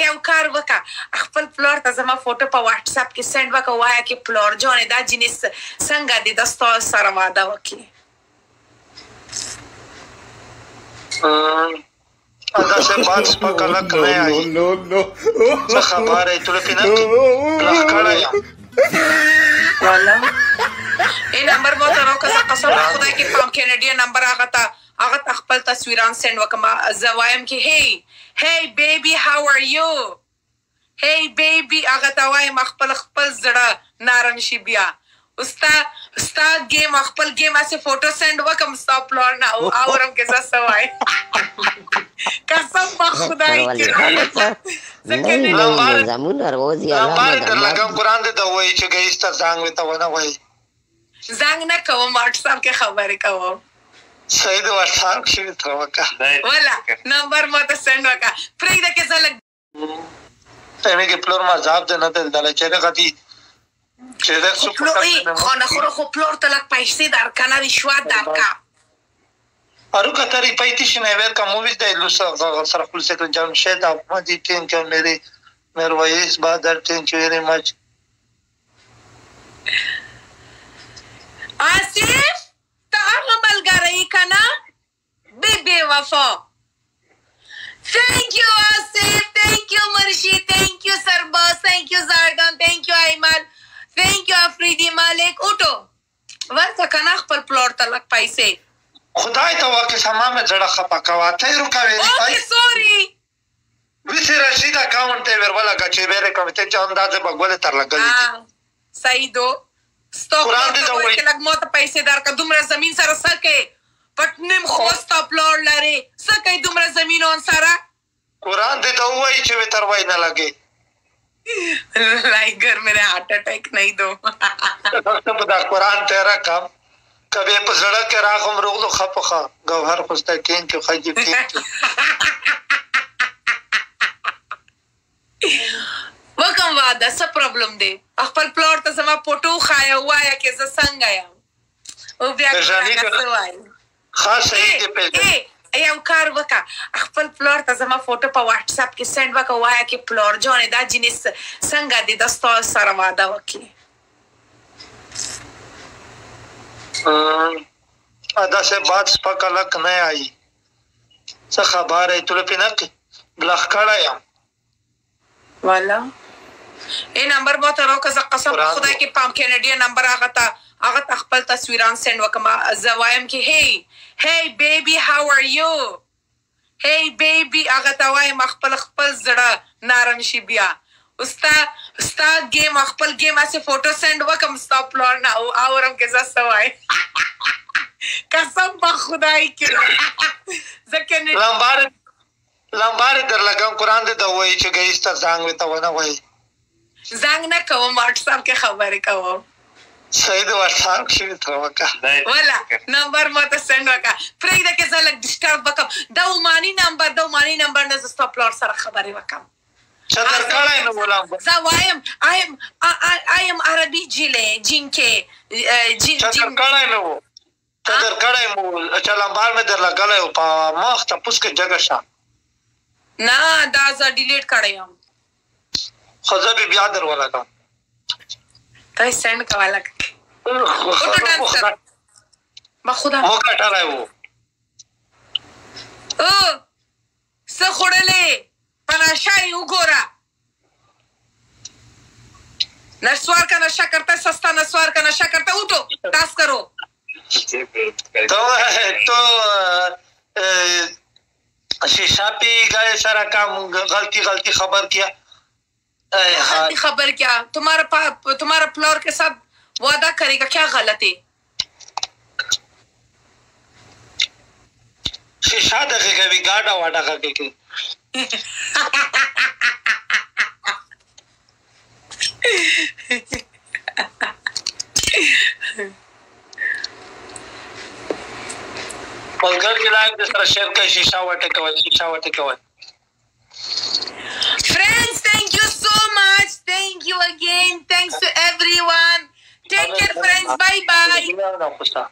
یو کار وکړه خپل پلار ته زما فوټو په واتس اپ کې سینډ وکړه وایه کې پلار جانې دا جنس څنګه دی د ستا سره واده وکړي داسې بات سپکه لک نه آئی څه خبر ای تو لکې نه لخ کړی یم والا ای نمبر مو ته راکړه زه قسم په خدای کې پام کینیډین نمبر هغه ته خپل تصویران سینډ وکړم زه وایم کې hey baby how are you hey baby هغه ته وایم خپل زړه نارم شي بیا ستا گیم خپل گیم اسې فوټو سینډ وکړم ستا پلار نه اورم کې زه څه وایم قسم په خدای کې لمبارې در لګم قرآن دې ته وایي چې ګهیځ ته زنګ ورته ونه وایي زنګ نه کوم واټس اپ کې خبرې کوم صحیح د واټس اپ کې ورته وکړه والا نمبر مو ته سینډ وکړه پرېږده کې زه لږ ایمې کې پلور ما عذاب دی نه دلدله چېرې غدي خانخورو خو پلور ته لږ پیسې درکنه رشوت درکه Aruka tari paitishi ne ver ka movies de lusa sarakul sekre Jamshed Ahmadi thank you mere voice badar thank you very much Asif ta amal garai kana bebe wafa Thank you Asif thank you Murshid thank you Sarbas thank you Zardan thank you Ayman thank you Afridi Malik uto ورته kana خپل پلور ته لږ پیسې خدای ته واکې سما مې زړه خپه کوه ته یې روکوې اوکې سوري ویسې رشید اکاونټ ته یې ور ولګه چې ویرې کوې ته چې اندازې به ګولې تر لګلې دي صحیح دو ستا پلار ته وایي چې لږ ما ته پیسې درکړه دومره زمین سره څه کوې پټ نیم خو ستا پلار لرې څه کوې دومره زمینون سره قرآن دې ته ووایي چې وې تر وای نه لګې لائگر میرے هارٹ اٹیک نہیں دو په دا قرآن ته رقم کبھی په زړه کې راغم روغلو خپخه ګوهر خوسته کین کې خجی کین وکم واده څه پرابلم دی خپل پلور ته زما پټو خایا وایا کې زه څنګه یم او بیا څه وایم خاص صحیح دی په یو کار وکړه خپل پلور ته زما فوټو په واتس اپ کې سینډ وکړه وایا کې پلور جانې دا جنس څنګه دی د ستا سره واده وکړي داسې بات سپکه لک نه آئی څه خبر ای تو لکې نه لخ کړی یم والا ای نمبر مو ته راکړه زه قسم په خدای کې پام کینیډین نمبر هغه ته خپل تصویران سینډ وکړم زه وایم کې hey baby how are you hey baby هغه ته وایم خپل زړه نارم شي بیا ستا گیم خپل گیم اسې فوټو سینډ وکړم ستا پلار نه اورم کې زه څه وایم قسم په خدای کې لمبارې در لګم قرآن دې ته وایي چې ګهیځ ته زنګ ورته ونه وایي زنګ نه کوم واټس اپ کې خبرې کوم صحیح د واټس اپ کې ورته وکړه والا نمبر مو ته سینډ وکړه پرېږده کې زه لږ ډسټرب وکړم د عماني نمبر نه زه ستا پلار سره خبرې وکړم چدر کړی نه بولم زه وایم I am عربي جینکې چدر کړی نه و چدر کړی مو چې لمبار مې در لګلی و په مخ تپوس کې جګه شه نه دا زه ډیلیټ کړی یم خو زه بې بیا در ولګم ته یې سینډ کوه لږ بخدا مو کټلی و څه خوړلې پناشای وګوره نسوار کا نشہ کرتا ہے سستا نسوار کا نشہ کرتا ہے اٹھو ٹاسک کرو تو شیشہ پی گئے سارا کام غلطی خبر کیا غلطی خبر کیا تمہارا پلور کے ساتھ وعدہ کرے گا کیا غلطی شیشہ دکھے گا بھی گاڑا واڑا کا کے ملګر کې لایو د سره شیر کوي شیشه وټه کوي Friends, thank you so much. Thank you again. Thanks to everyone. Take care, friends. Bye bye.